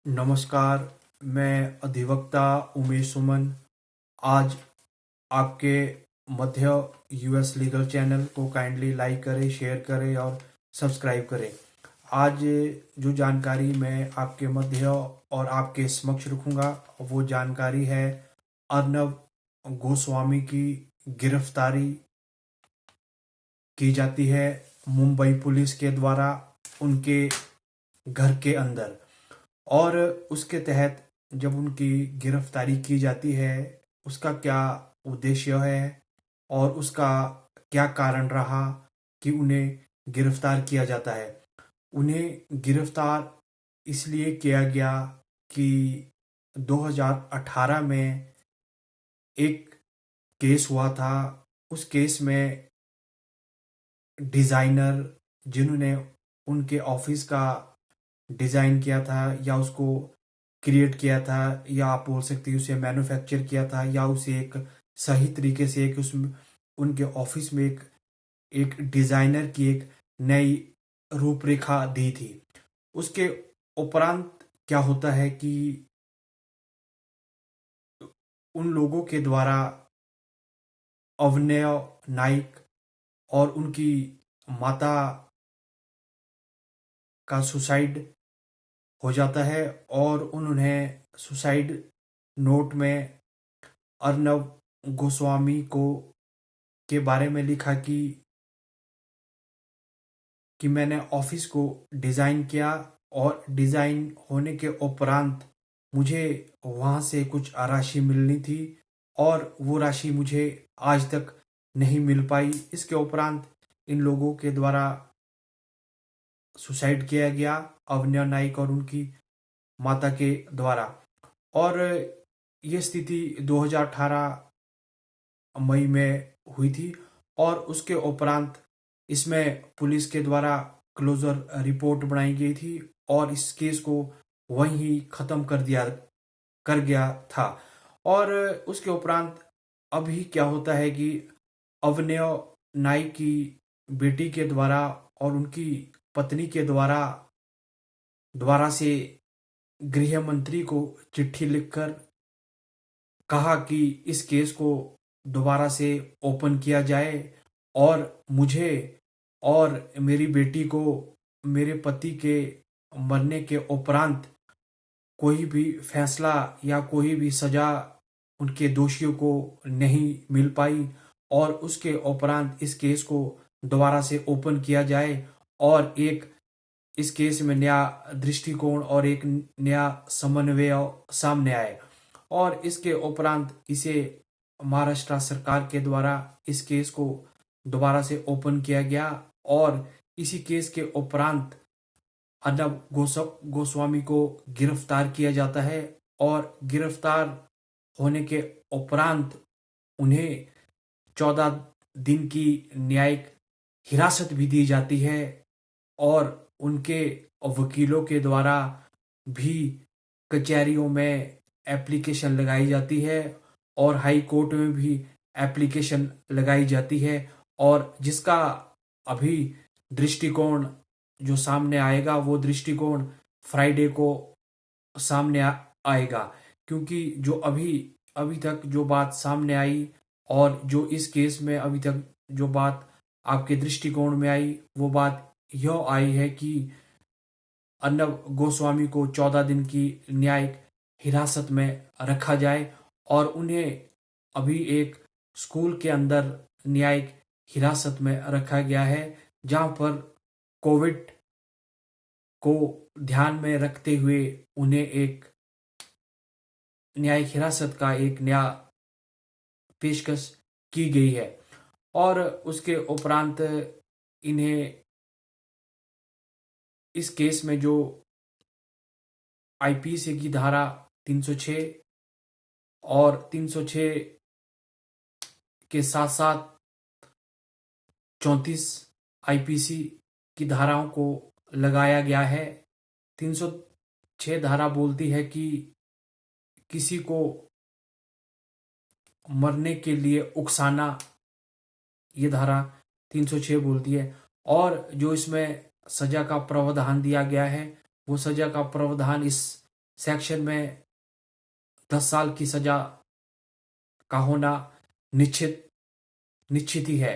नमस्कार, मैं अधिवक्ता उमेश सुमन आज आपके मध्य यूएस लीगल चैनल को काइंडली लाइक करें, शेयर करें और सब्सक्राइब करें। आज जो जानकारी मैं आपके मध्य और आपके समक्ष रखूँगा वो जानकारी है अर्नब गोस्वामी की गिरफ्तारी की जाती है मुंबई पुलिस के द्वारा उनके घर के अंदर, और उसके तहत जब उनकी गिरफ्तारी की जाती है उसका क्या उद्देश्य है और उसका क्या कारण रहा कि उन्हें गिरफ्तार किया जाता है। उन्हें गिरफ्तार इसलिए किया गया कि 2018 में एक केस हुआ था। उस केस में डिज़ाइनर जिन्होंने उनके ऑफिस का डिज़ाइन किया था या उसको क्रिएट किया था, या आप बोल सकते हैं उसे मैन्युफैक्चर किया था, या उसे एक सही तरीके से एक उसमें उनके ऑफिस में एक एक डिज़ाइनर की एक नई रूपरेखा दी थी। उसके उपरांत क्या होता है कि उन लोगों के द्वारा अवन्य नाइक और उनकी माता का सुसाइड हो जाता है, और उन्होंने सुसाइड नोट में अर्नब गोस्वामी को के बारे में लिखा कि मैंने ऑफिस को डिज़ाइन किया और डिज़ाइन होने के उपरांत मुझे वहाँ से कुछ राशि मिलनी थी और वो राशि मुझे आज तक नहीं मिल पाई। इसके उपरांत इन लोगों के द्वारा सुसाइड किया गया, अवन्या नाइक और उनकी माता के द्वारा। और ये स्थिति 2018 मई में हुई थी, और उसके उपरांत इसमें पुलिस के द्वारा क्लोजर रिपोर्ट बनाई गई थी और इस केस को वहीं ख़त्म कर गया था। और उसके उपरांत अभी क्या होता है कि अवन्य नाइक की बेटी के द्वारा और उनकी पत्नी के द्वारा से गृह मंत्री को चिट्ठी लिखकर कहा कि इस केस को दोबारा से ओपन किया जाए और मुझे और मेरी बेटी को मेरे पति के मरने के उपरांत कोई भी फैसला या कोई भी सज़ा उनके दोषियों को नहीं मिल पाई, और उसके उपरांत इस केस को दोबारा से ओपन किया जाए और एक इस केस में नया दृष्टिकोण और एक नया समन्वय सामने आए। और इसके उपरांत इसे महाराष्ट्र सरकार के द्वारा इस केस को दोबारा से ओपन किया गया, और इसी केस के उपरांत अर्नब गोस्वामी को गिरफ्तार किया जाता है, और गिरफ्तार होने के उपरांत उन्हें 14 दिन की न्यायिक हिरासत भी दी जाती है, और उनके वकीलों के द्वारा भी कचहरियों में एप्लीकेशन लगाई जाती है और हाई कोर्ट में भी एप्लीकेशन लगाई जाती है, और जिसका अभी दृष्टिकोण जो सामने आएगा वो दृष्टिकोण फ्राइडे को सामने आएगा। क्योंकि जो अभी अभी तक जो बात सामने आई और जो इस केस में अभी तक जो बात आपके दृष्टिकोण में आई वो बात यह आई है कि अर्नब गोस्वामी को 14 दिन की न्यायिक हिरासत में रखा जाए, और उन्हें अभी एक स्कूल के अंदर न्यायिक हिरासत में रखा गया है, जहां पर कोविड को ध्यान में रखते हुए उन्हें एक न्यायिक हिरासत का एक नया पेशकश की गई है। और उसके उपरांत इन्हें इस केस में जो आईपीसी की धारा 306 और 306 के साथ साथ 34 आईपीसी की धाराओं को लगाया गया है। 306 धारा बोलती है कि किसी को मरने के लिए उकसाना, ये धारा 306 बोलती है। और जो इसमें सजा का प्रावधान दिया गया है वो सजा का प्रावधान इस सेक्शन में 10 साल की सजा का होना निश्चित निश्चित ही है।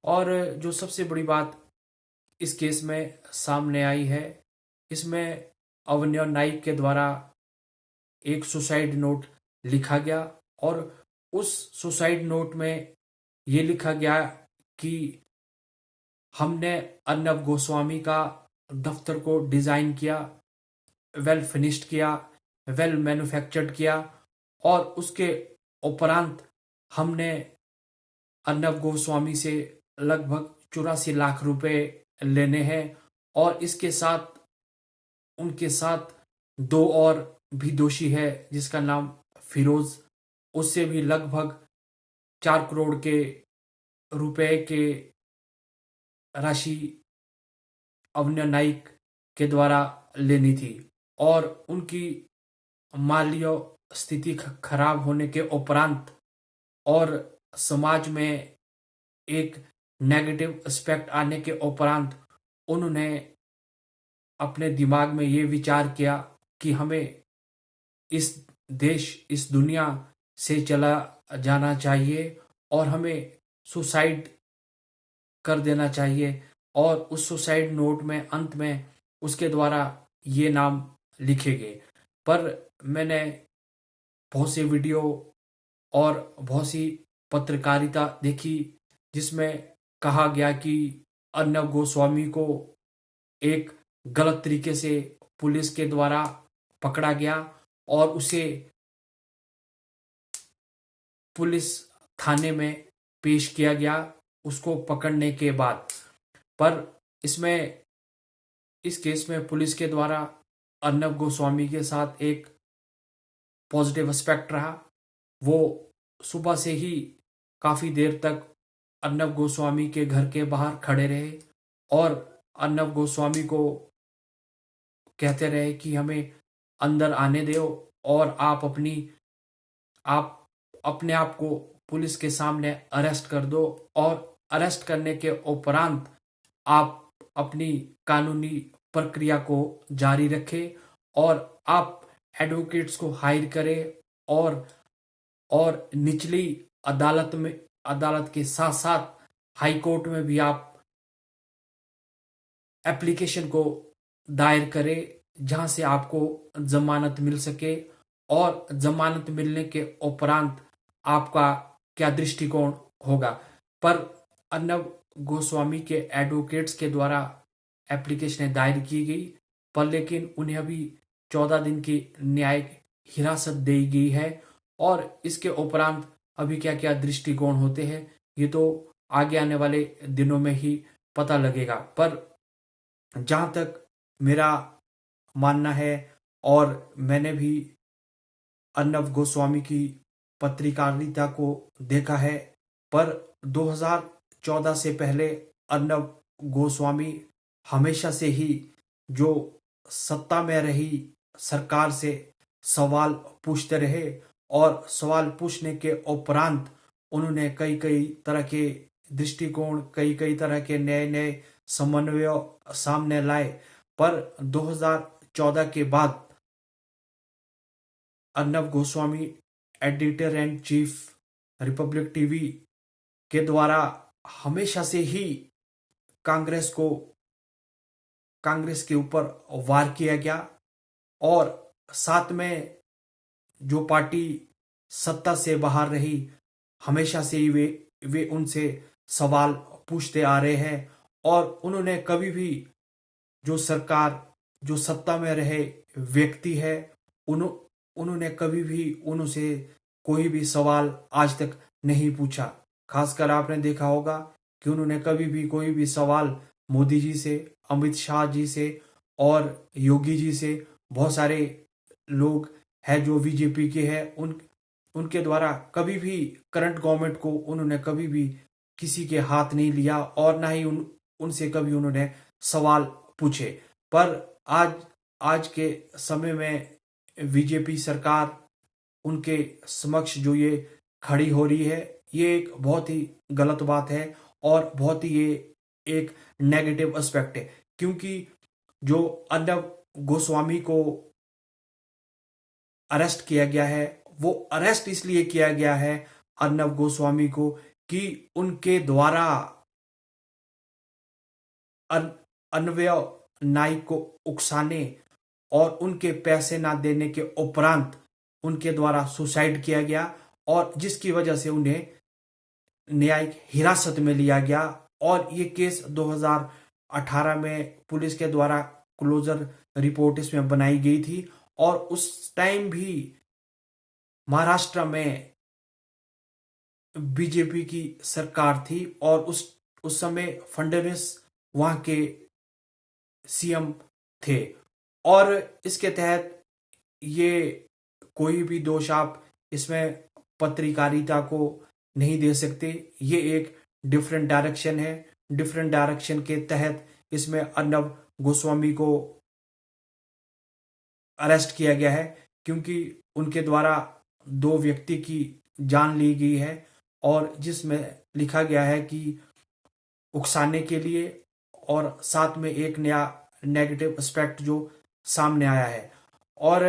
और जो सबसे बड़ी बात इस केस में सामने आई है, इसमें अवन्य नाइक के द्वारा एक सुसाइड नोट लिखा गया और उस सुसाइड नोट में ये लिखा गया कि हमने अर्नब गोस्वामी का दफ्तर को डिजाइन किया, वेल फिनिश्ड किया, वेल मैन्युफैक्चर्ड किया और उसके उपरांत हमने अर्नब गोस्वामी से लगभग 84 लाख रुपए लेने हैं और इसके साथ उनके साथ दो और भी दोषी है जिसका नाम फिरोज, उससे भी लगभग 4 करोड़ के रुपए के राशि अवन्य नाइक के द्वारा लेनी थी। और उनकी मालीय स्थिति खराब होने के उपरांत और समाज में एक नेगेटिव एस्पेक्ट आने के उपरांत उन्होंने अपने दिमाग में ये विचार किया कि हमें इस देश, इस दुनिया से चला जाना चाहिए और हमें सुसाइड कर देना चाहिए। और उस सुसाइड नोट में अंत में उसके द्वारा ये नाम लिखे गए। पर मैंने बहुत सी वीडियो और बहुत सी पत्रकारिता देखी जिसमें कहा गया कि अर्नब गोस्वामी को एक गलत तरीके से पुलिस के द्वारा पकड़ा गया और उसे पुलिस थाने में पेश किया गया उसको पकड़ने के बाद। पर इसमें इस केस में पुलिस के द्वारा अर्नब गोस्वामी के साथ एक पॉजिटिव एस्पेक्ट रहा। वो सुबह से ही काफी देर तक अर्नब गोस्वामी के घर के बाहर खड़े रहे और अर्नब गोस्वामी को कहते रहे कि हमें अंदर आने दो और आप अपने आप को पुलिस के सामने अरेस्ट कर दो और अरेस्ट करने के उपरांत आप अपनी कानूनी प्रक्रिया को जारी रखें और आप एडवोकेट्स को हायर करें और निचली अदालत के साथ साथ हाई कोर्ट में भी आप एप्लीकेशन को दायर करें जहां से आपको जमानत मिल सके और जमानत मिलने के उपरांत आपका क्या दृष्टिकोण होगा। पर अर्नब गोस्वामी के एडवोकेट्स के द्वारा एप्लीकेशन दायर की गई, पर लेकिन उन्हें अभी 14 दिन की न्यायिक हिरासत दी गई है और इसके उपरांत अभी क्या क्या दृष्टिकोण होते हैं ये तो आगे आने वाले दिनों में ही पता लगेगा। पर जहां तक मेरा मानना है और मैंने भी अर्नब गोस्वामी की पत्रकारिता को देखा है, पर 2014 से पहले अर्नब गोस्वामी हमेशा से ही जो सत्ता में रही सरकार से सवाल पूछते रहे और सवाल पूछने के उपरांत उन्होंने कई कई तरह के दृष्टिकोण, कई कई तरह के नए नए समन्वय सामने लाए। पर 2014 के बाद Arnab Goswami editor and chief Republic TV के द्वारा हमेशा से ही कांग्रेस के ऊपर वार किया गया और साथ में जो पार्टी सत्ता से बाहर रही हमेशा से ही वे उनसे सवाल पूछते आ रहे हैं और उन्होंने कभी भी जो सरकार, जो सत्ता में रहे व्यक्ति है, उन्होंने कभी भी उनसे कोई भी सवाल आज तक नहीं पूछा। खासकर आपने देखा होगा कि उन्होंने कभी भी कोई भी सवाल मोदी जी से, अमित शाह जी से और योगी जी से, बहुत सारे लोग हैं जो बीजेपी के हैं, उनके द्वारा कभी भी करंट गवर्नमेंट को उन्होंने कभी भी किसी के हाथ नहीं लिया और ना ही उनसे कभी उन्होंने सवाल पूछे। पर आज के समय में बीजेपी सरकार उनके समक्ष जो ये खड़ी हो रही है ये एक बहुत ही गलत बात है और बहुत ही ये एक नेगेटिव एस्पेक्ट है, क्योंकि जो अर्नब गोस्वामी को अरेस्ट किया गया है, वो अरेस्ट इसलिए किया गया है अर्नब गोस्वामी को कि उनके द्वारा अन्वय नाइक को उकसाने और उनके पैसे ना देने के उपरांत उनके द्वारा सुसाइड किया गया, और जिसकी वजह से उन्हें न्यायिक हिरासत में लिया गया। और ये केस 2018 में पुलिस के द्वारा क्लोजर रिपोर्ट इसमें बनाई गई थी, और उस टाइम भी महाराष्ट्र में बीजेपी की सरकार थी, और उस समय फडणवीस वहां के सीएम थे। और इसके तहत ये कोई भी दोष आप इसमें पत्रकारिता को नहीं दे सकते। ये एक डिफरेंट डायरेक्शन है। डिफरेंट डायरेक्शन के तहत इसमें अर्नब गोस्वामी को अरेस्ट किया गया है, क्योंकि उनके द्वारा 2 व्यक्ति की जान ली गई है, और जिसमें लिखा गया है कि उकसाने के लिए, और साथ में एक नया नेगेटिव एस्पेक्ट जो सामने आया है। और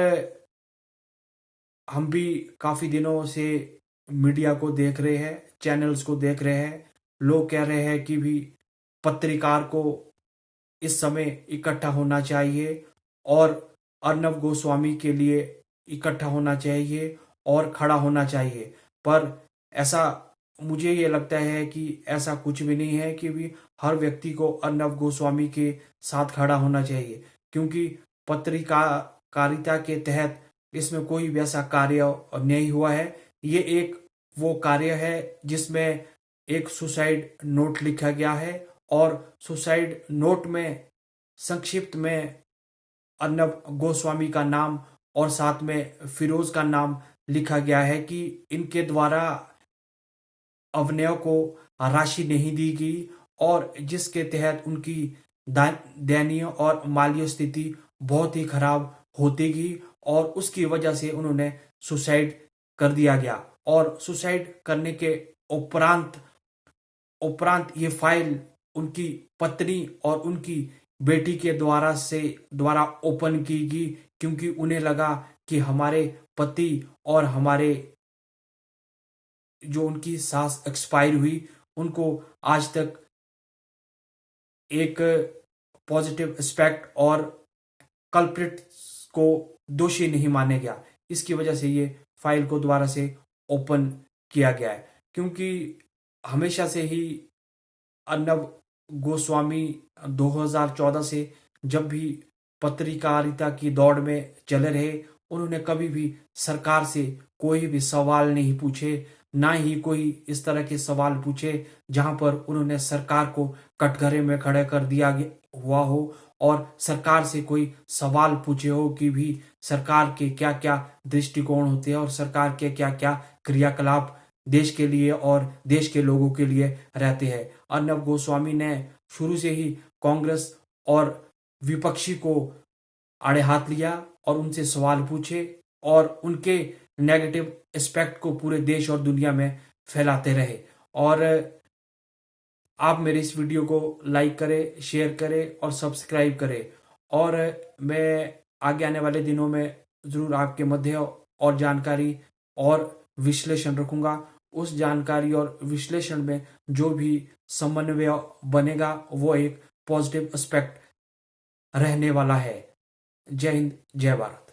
हम भी काफी दिनों से मीडिया को देख रहे हैं, चैनल्स को देख रहे हैं, लोग कह रहे हैं कि भी पत्रकार को इस समय इकट्ठा होना चाहिए और अर्नब गोस्वामी के लिए इकट्ठा होना चाहिए और खड़ा होना चाहिए। पर ऐसा मुझे ये लगता है कि ऐसा कुछ भी नहीं है कि भी हर व्यक्ति को अर्नब गोस्वामी के साथ खड़ा होना चाहिए, क्योंकि पत्रकारिता के तहत इसमें कोई भी ऐसा कार्य नहीं हुआ है। ये एक वो कार्य है जिसमें एक सुसाइड नोट लिखा गया है, और सुसाइड नोट में संक्षिप्त में अर्नब गोस्वामी का नाम और साथ में फिरोज का नाम लिखा गया है कि इनके द्वारा अभिनय को राशि नहीं दी गई, और जिसके तहत उनकी दयनीय और माली स्थिति बहुत ही खराब होती गई, और उसकी वजह से उन्होंने सुसाइड कर दिया गया। और सुसाइड करने के उपरांत ये फाइल उनकी पत्नी और उनकी बेटी के द्वारा ओपन की गई, क्योंकि उन्हें लगा कि हमारे पति और हमारे जो उनकी सास एक्सपायर हुई, उनको आज तक एक पॉजिटिव एस्पेक्ट और कल्प्रिट को दोषी नहीं माना गया। इसकी वजह से ये फाइल को दोबारा से ओपन किया गया है, क्योंकि हमेशा से ही अर्नब गोस्वामी 2014 से जब भी पत्रकारिता की दौड़ में चले रहे, उन्होंने कभी भी सरकार से कोई भी सवाल नहीं पूछे, ना ही कोई इस तरह के सवाल पूछे जहां पर उन्होंने सरकार को कटघरे में खड़े कर दिया हुआ हो, और सरकार से कोई सवाल पूछे हो कि भी सरकार के क्या क्या दृष्टिकोण होते हैं और सरकार के क्या क्या क्रियाकलाप देश के लिए और देश के लोगों के लिए रहते हैं। अर्नब गोस्वामी ने शुरू से ही कांग्रेस और विपक्षी को आड़े हाथ लिया और उनसे सवाल पूछे, और उनके नेगेटिव एस्पेक्ट को पूरे देश और दुनिया में फैलाते रहे। और आप मेरे इस वीडियो को लाइक करें, शेयर करें और सब्सक्राइब करें, और मैं आगे आने वाले दिनों में ज़रूर आपके मध्य और जानकारी और विश्लेषण रखूंगा। उस जानकारी और विश्लेषण में जो भी समन्वय बनेगा वो एक पॉजिटिव एस्पेक्ट रहने वाला है। जय हिंद, जय भारत।